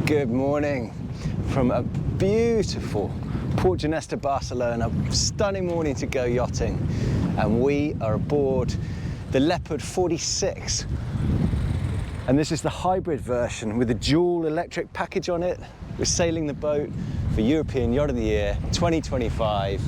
Good morning from a beautiful Port Ginesta, Barcelona. Stunning morning to go yachting, and we are aboard the Leopard 46. And this is the hybrid version with a dual electric package on it. We're sailing the boat for European Yacht of the Year 2025,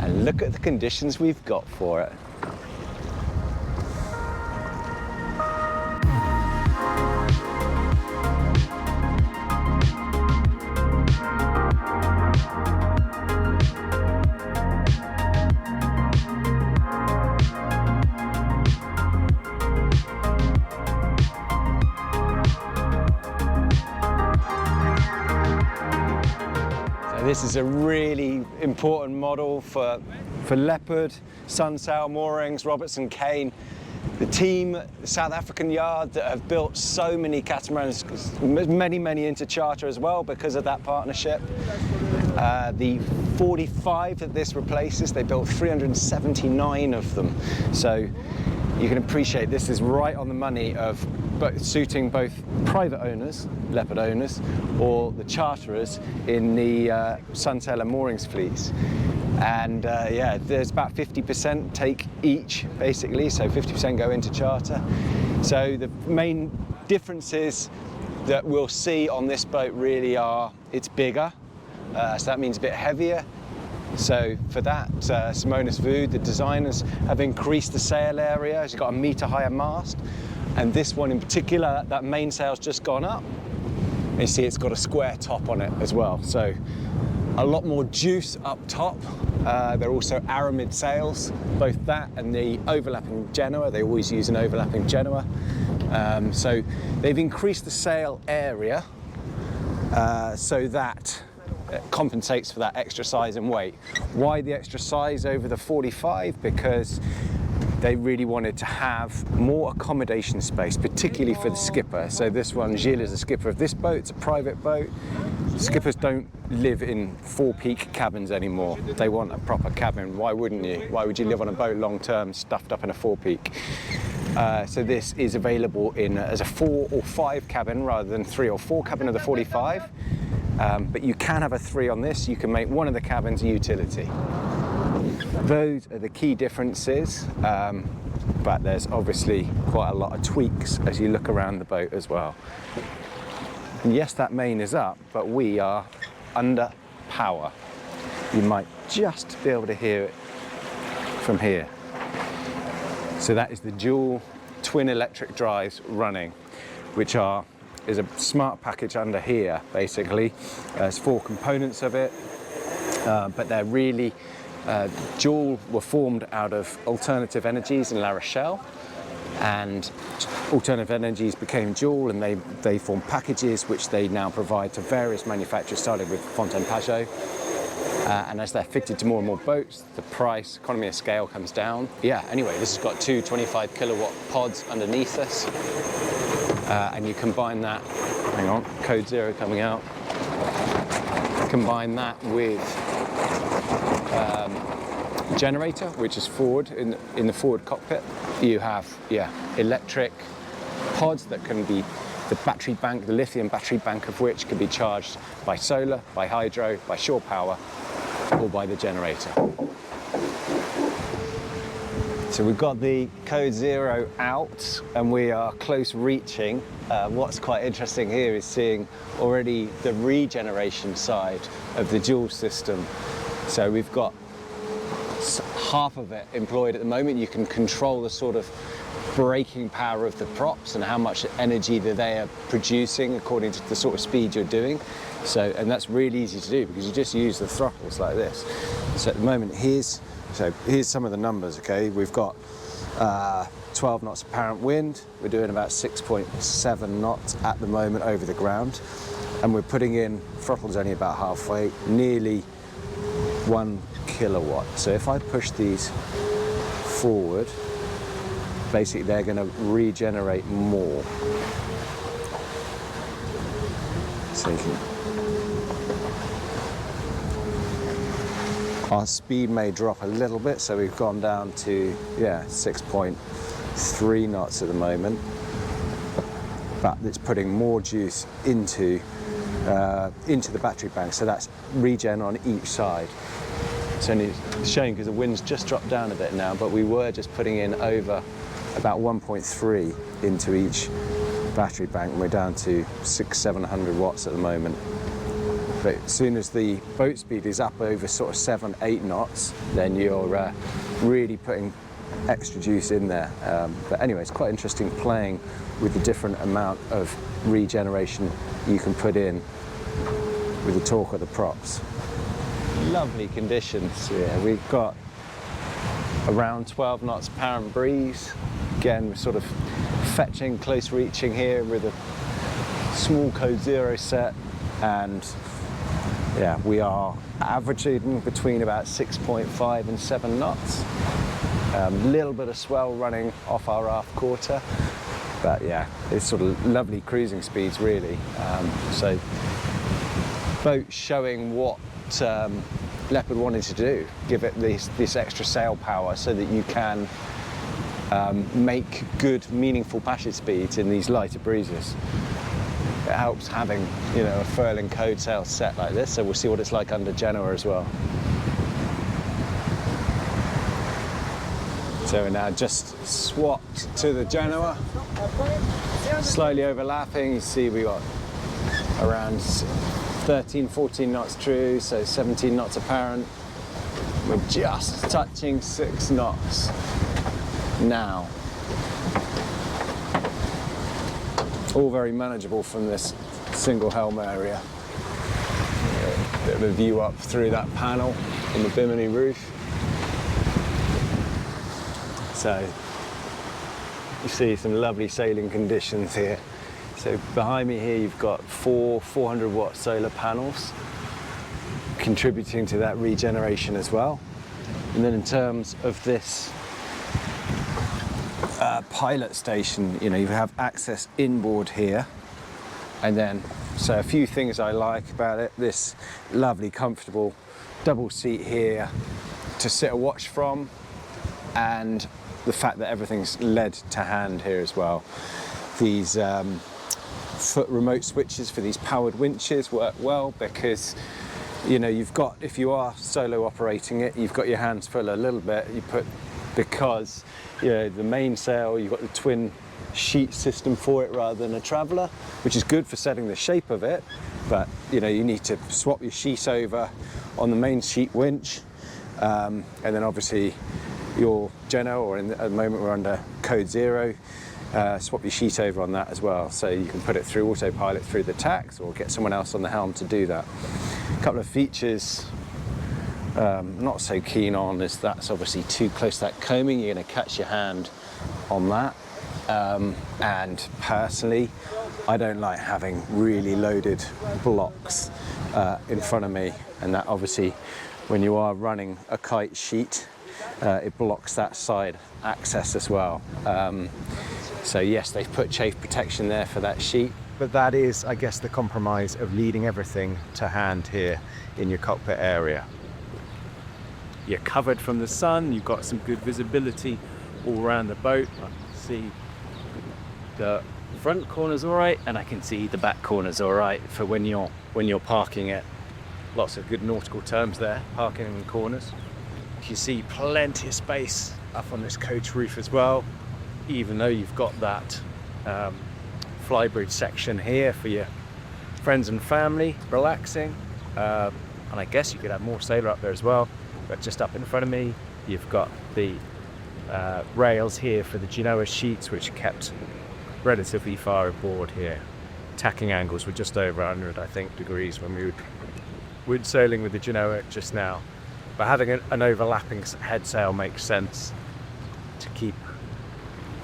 and look at the conditions we've got for it. This is a really important model for Leopard, Sunsail, Moorings, Robertson Kane. The team, the South African yard that have built so many catamarans, many into charter as well because of that partnership. The 45 that this replaces, they built 379 of them. So you can appreciate this is right on the money of suiting both private owners, Leopard owners, or the charterers in the Sunsail and Moorings fleets. And yeah, there's about 50% take each, basically, so 50% go into charter. So the main differences that we'll see on this boat really are it's bigger, so that means a bit heavier. So for that, Simonis Vood, the designers, have increased the sail area. It's got a metre higher mast. And this one in particular, that mainsail's just gone up. And you see it's got a square top on it as well. So a lot more juice up top. They're also aramid sails, both that and the overlapping Genoa. They always use an overlapping Genoa. So they've increased the sail area so that it compensates for that extra size and weight. Why the extra size over the 45? Because they really wanted to have more accommodation space, particularly for the skipper. So this one, Gilles is the skipper of this boat. It's a private boat. Skippers don't live in four-peak cabins anymore. They want a proper cabin. Why wouldn't you? Why would you live on a boat long-term stuffed up in a four-peak? So this is available in as a 4 or 5 cabin rather than 3 or 4 cabin of the 45. But you can have a 3 on this. You can make one of the cabins a utility. Those are the key differences, but there's obviously quite a lot of tweaks as you look around the boat as well. And yes, that main is up, but we are under power. You might just be able to hear it from here. So that is the dual twin electric drives running, which is a smart package under here, basically. There's 4 components of it, but they're really dual were formed out of Alternative Energies in La Rochelle, and Alternative Energies became dual, and they formed packages which they now provide to various manufacturers, starting with Fontaine-Pajot. And as they're fitted to more and more boats, the price, economy of scale comes down. Yeah, anyway, this has got 2 25 kilowatt pods underneath us. And you combine that, hang on, code 0 coming out. Combine that with generator, which is forward in the forward cockpit. You have electric pods that can be the battery bank, the lithium battery bank of which can be charged by solar, by hydro, by shore power, or by the generator. So we've got the code 0 out and we are close reaching. What's quite interesting here is seeing already the regeneration side of the dual system. So we've got half of it employed at the moment. You can control the sort of braking power of the props and how much energy that they are producing according to the sort of speed you're doing. So, and that's really easy to do because you just use the throttles like this. So at the moment, here's some of the numbers, okay? We've got 12 knots apparent wind. We're doing about 6.7 knots at the moment over the ground. And we're putting in, throttle's only about halfway, nearly 1 kilowatt. So if I push these forward, basically they're going to regenerate more. So you can, our speed may drop a little bit, so we've gone down to 6.3 knots at the moment, but it's putting more juice into into the battery bank, so that's regen on each side. It's only a shame because the wind's just dropped down a bit now, but we were just putting in over about 1.3 into each battery bank. We're down to 600-700 watts at the moment. But as soon as the boat speed is up over sort of 7-8 knots, then you're really putting extra juice in there. But anyway, it's quite interesting playing with the different amount of regeneration you can put in with the torque of the props. Lovely conditions here. We've got around 12 knots apparent breeze. Again, we're sort of fetching, close reaching here with a small code 0 set, and yeah, we are averaging between about 6.5 and 7 knots. Little bit of swell running off our aft quarter, but yeah, it's sort of lovely cruising speeds really. So boat showing what Leopard wanted to do, give it this extra sail power so that you can make good, meaningful passage speeds in these lighter breezes. It helps having, you know, a furling code sail set like this, so we'll see what it's like under Genoa as well. So we're now just swapped to the Genoa, slightly overlapping. You see we got around 13-14 knots true, so 17 knots apparent. We're just touching 6 knots now. All very manageable from this single helm area. Bit of a view up through that panel on the bimini roof. So you see some lovely sailing conditions here. So behind me here you've got 4 400-watt solar panels contributing to that regeneration as well. And then in terms of this pilot station, you know, you have access inboard here, and then so a few things I like about it: this lovely comfortable double seat here to sit a watch from, and the fact that everything's led to hand here as well. These foot remote switches for these powered winches work well because, you know, you've got, if you are solo operating it, you've got your hands full a little bit. You put, because, you know, the mainsail, you've got the twin sheet system for it rather than a traveller, which is good for setting the shape of it, but, you know, you need to swap your sheet over on the main sheet winch, and then obviously your Genoa, or at the moment we're under code 0, swap your sheet over on that as well, so you can put it through autopilot through the tacks or get someone else on the helm to do that. A couple of features I'm not so keen on is that's obviously too close to that coaming. You're going to catch your hand on that, and personally I don't like having really loaded blocks in front of me, and that obviously when you are running a kite sheet it blocks that side access as well. So yes, they've put chafe protection there for that sheet, but that is, I guess, the compromise of leading everything to hand here in your cockpit area. You're covered from the sun, you've got some good visibility all around the boat. I can see the front corner's all right, and I can see the back corner's all right for when you're parking it. Lots of good nautical terms there, parking in corners. You see plenty of space up on this coach roof as well, even though you've got that flybridge section here for your friends and family relaxing, and I guess you could have more sailor up there as well. But just up in front of me you've got the rails here for the Genoa sheets, which are kept relatively far aboard here. Tacking angles were just over 100, I think, degrees when we were sailing with the Genoa just now. But having an overlapping head sail makes sense to keep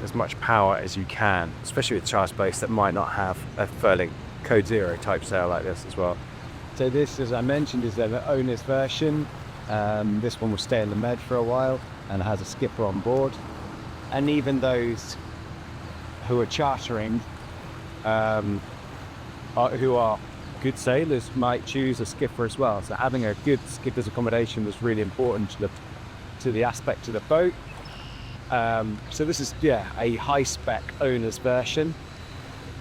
as much power as you can, especially with charge base that might not have a furling code 0 type sail like this as well. So this, as I mentioned, is the owner's version. This one will stay in the Med for a while and has a skipper on board. And even those who are chartering, who are good sailors, might choose a skipper as well. So having a good skipper's accommodation was really important to the aspect of the boat. So this is, yeah, a high spec owner's version.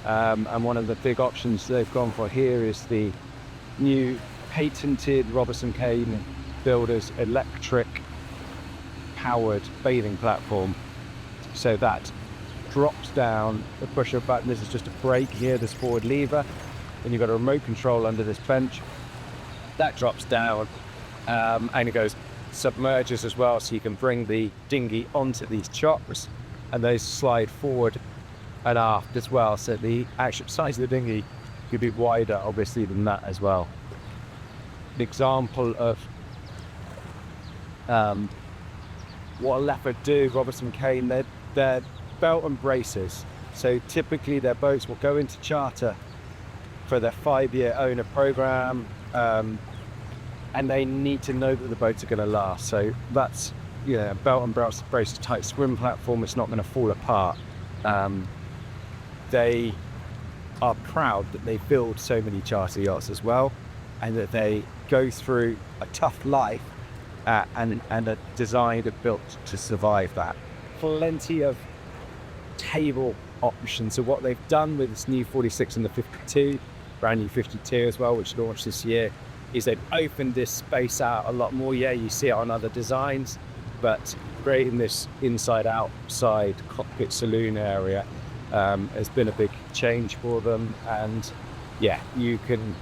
And one of the big options they've gone for here is the new patented Robertson Kane builders electric powered bathing platform. So that drops down, the push of button, this is just a brake here, this forward lever, and you've got a remote control under this bench. That drops down and it goes submerges as well, so you can bring the dinghy onto these chocks and those slide forward and aft as well, so the actual size of the dinghy could be wider obviously than that as well. An example of what a Leopard do, Robertson Kane, they're belt and braces. So typically their boats will go into charter for their 5-year owner program, and they need to know that the boats are going to last. So that's, belt and braces type swim platform. It's not going to fall apart. They are proud that they build so many charter yachts as well, and that they go through a tough life and are designed and built to survive that. Plenty of table options. So what they've done with this new 46 and the 52, brand new 52 as well, which launched this year, is they've opened this space out a lot more. Yeah, you see it on other designs, but creating this inside outside cockpit saloon area has been a big change for them. And yeah,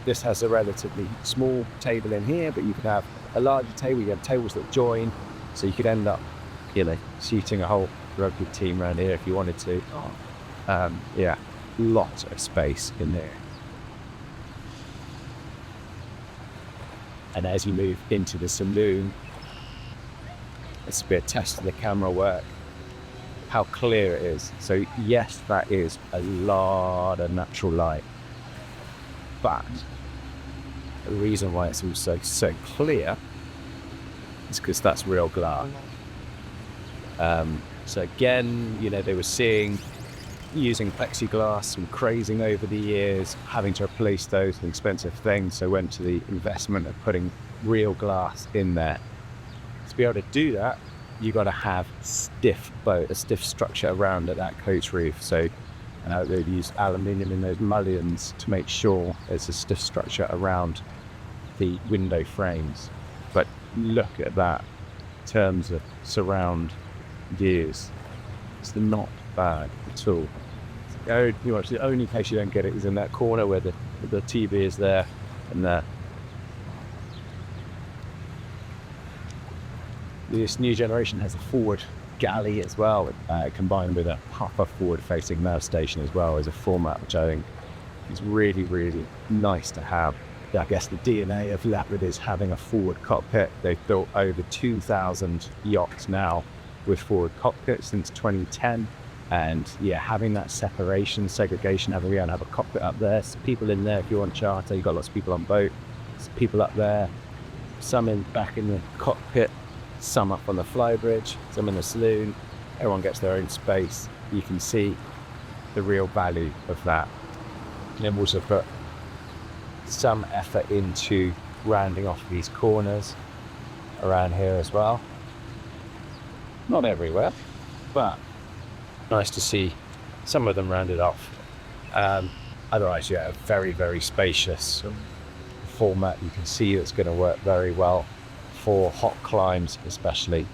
this has a relatively small table in here, but you can have a larger table. You have tables that join, so you could end up shooting a whole rugby team around here if you wanted to. Yeah, lots of space in there. And as you move into the saloon, this will be a test of the camera work, how clear it is. So yes, that is a lot of natural light, but the reason why it's also so clear is because that's real glass. So again, they were using plexiglass and crazing over the years, having to replace those, an expensive thing, so went to the investment of putting real glass in there. To be able to do that, you got to have a stiff structure around at that coach roof. So they've used aluminium in those mullions to make sure there's a stiff structure around the window frames. But look at that in terms of surround views. It's not bad at all. The only place you don't get it is in that corner where the TV is there, and this new generation has a forward galley as well, combined with a upper forward-facing nav station as well, as a format which I think is really, really nice to have. I guess the DNA of Leopard is having a forward cockpit. They've built over 2,000 yachts now with forward cockpits since 2010. And yeah, having that segregation, having a cockpit up there, some people in there if you want charter, you've got lots of people on boat, some people up there, some back in the cockpit, some up on the flybridge, some in the saloon. Everyone gets their own space. You can see the real value of that. And they've also put some effort into rounding off these corners around here as well. Not everywhere, but nice to see some of them rounded off. Otherwise, a very, very spacious format. You can see it's going to work very well for hot climes, especially.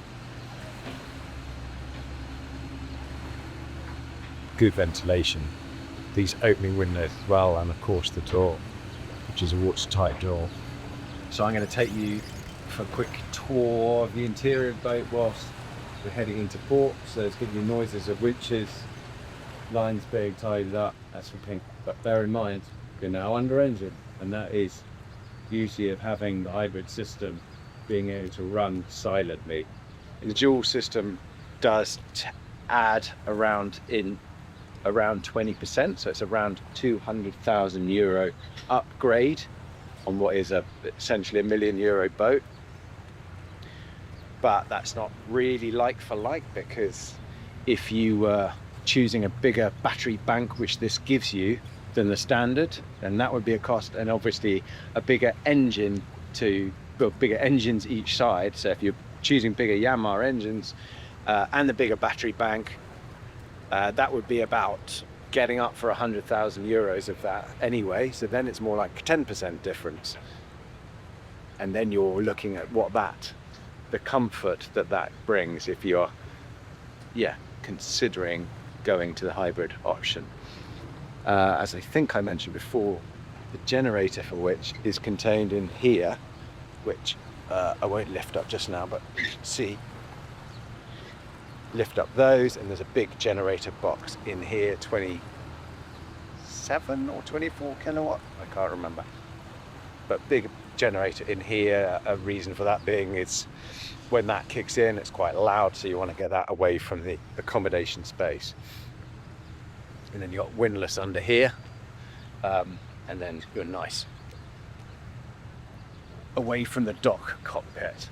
Good ventilation. These opening windows as well, and of course the door, which is a watertight door. So I'm going to take you for a quick tour of the interior of the boat whilst we're heading into port. So it's giving you noises of winches, lines being tied up, that's something. But bear in mind, you're now under engine, and that is usually of having the hybrid system being able to run silently. The dual system does add around 20%, so it's around €200,000 upgrade on what is essentially a €1 million boat. But that's not really like for like, because if you were choosing a bigger battery bank, which this gives you, than the standard, then that would be a cost, and obviously a bigger engine to build bigger engines each side. So if you're choosing bigger Yanmar engines and the bigger battery bank, that would be about getting up for 100,000 euros of that anyway, so then it's more like 10% difference. And then you're looking at the comfort that brings if you're, considering going to the hybrid option. As I think I mentioned before, the generator for which is contained in here, which I won't lift up just now, but you can see, lift up those, and there's a big generator box in here, 27 or 24 kilowatt, I can't remember, but big generator in here. A reason for that being is when that kicks in, it's quite loud, so you want to get that away from the accommodation space. And then you've got windlass under here, and then you're nice away from the dock cockpit.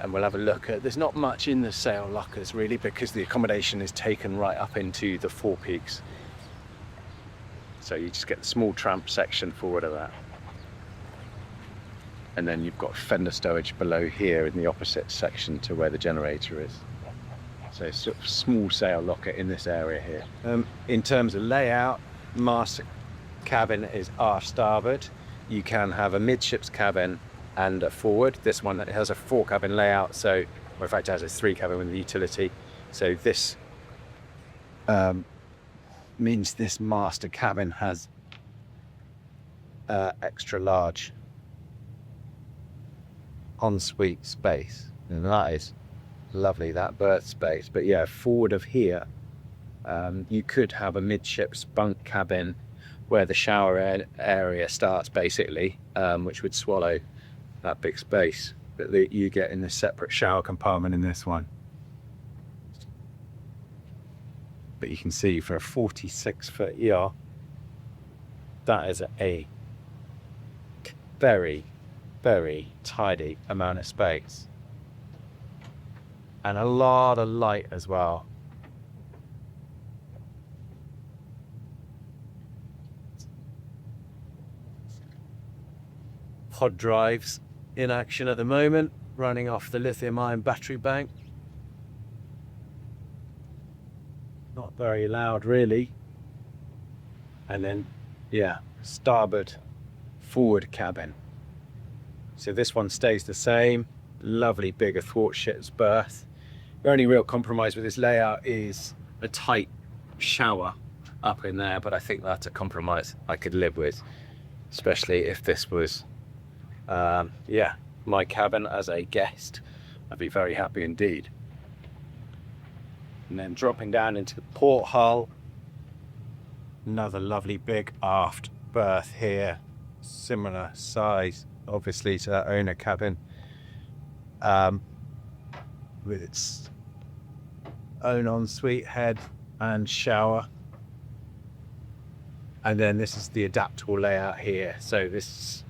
And we'll have a look at, there's not much in the sail lockers really, because the accommodation is taken right up into the forepeaks. So you just get the small tramp section forward of that. And then you've got fender stowage below here in the opposite section to where the generator is. So sort of small sail locker in this area here. In terms of layout, master cabin is aft starboard. You can have a midships cabin and a forward. This one has a 4-cabin layout, so, or in fact it has a 3-cabin with the utility. So this means this master cabin has extra large ensuite space, and that is lovely, that berth space. But yeah, forward of here, you could have a midships bunk cabin where the shower area starts basically, which would swallow that big space that you get in the separate shower compartment in this one. But you can see for a 46-foot yacht, that is a very, very tidy amount of space. And a lot of light as well. Pod drives in action at the moment, running off the lithium-ion battery bank. Not very loud really. And then, yeah, starboard forward cabin. So this one stays the same. Lovely big athwartships berth. The only real compromise with this layout is a tight shower up in there, but I think that's a compromise I could live with, especially if this was my cabin as a guest. I'd be very happy indeed. And then dropping down into the port hull, another lovely big aft berth here, similar size obviously to that owner cabin, with its own ensuite head and shower. And then this is the adaptable layout here. So this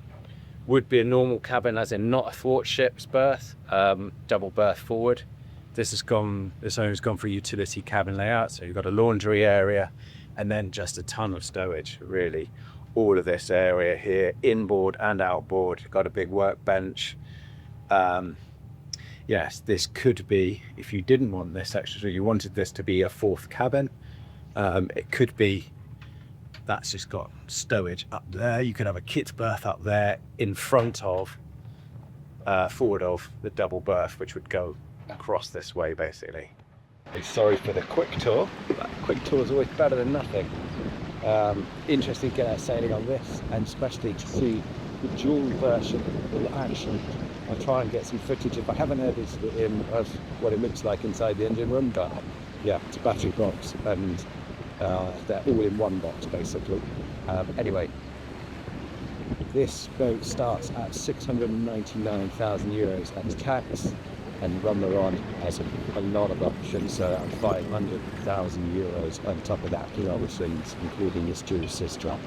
would be a normal cabin, as in not a thwartships berth, double berth forward. This owner's gone for a utility cabin layout, so you've got a laundry area and then just a ton of stowage, really. All of this area here, inboard and outboard, got a big workbench. Yes, this could be, if you didn't want this extra, you wanted this to be a 4th cabin, it could be, that's just got stowage up there. You could have a kit berth up there in front of, forward of the double berth, which would go across this way basically. Sorry for the quick tour, but quick tour is always better than nothing. Interesting to get out sailing on this, and especially to see the dual version in action. I'll try and get some footage if I haven't edited it in of what it looks like inside the engine room, but yeah, it's a battery box and they're all in one box basically. Anyway, this boat starts at 699,000 euros at tax, and Rummeron has a lot of options, so at 500,000 euros on top of that, obviously including this dual assist track.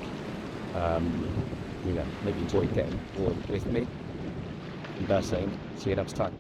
Maybe enjoy getting board with me. And that's saying, see you next time.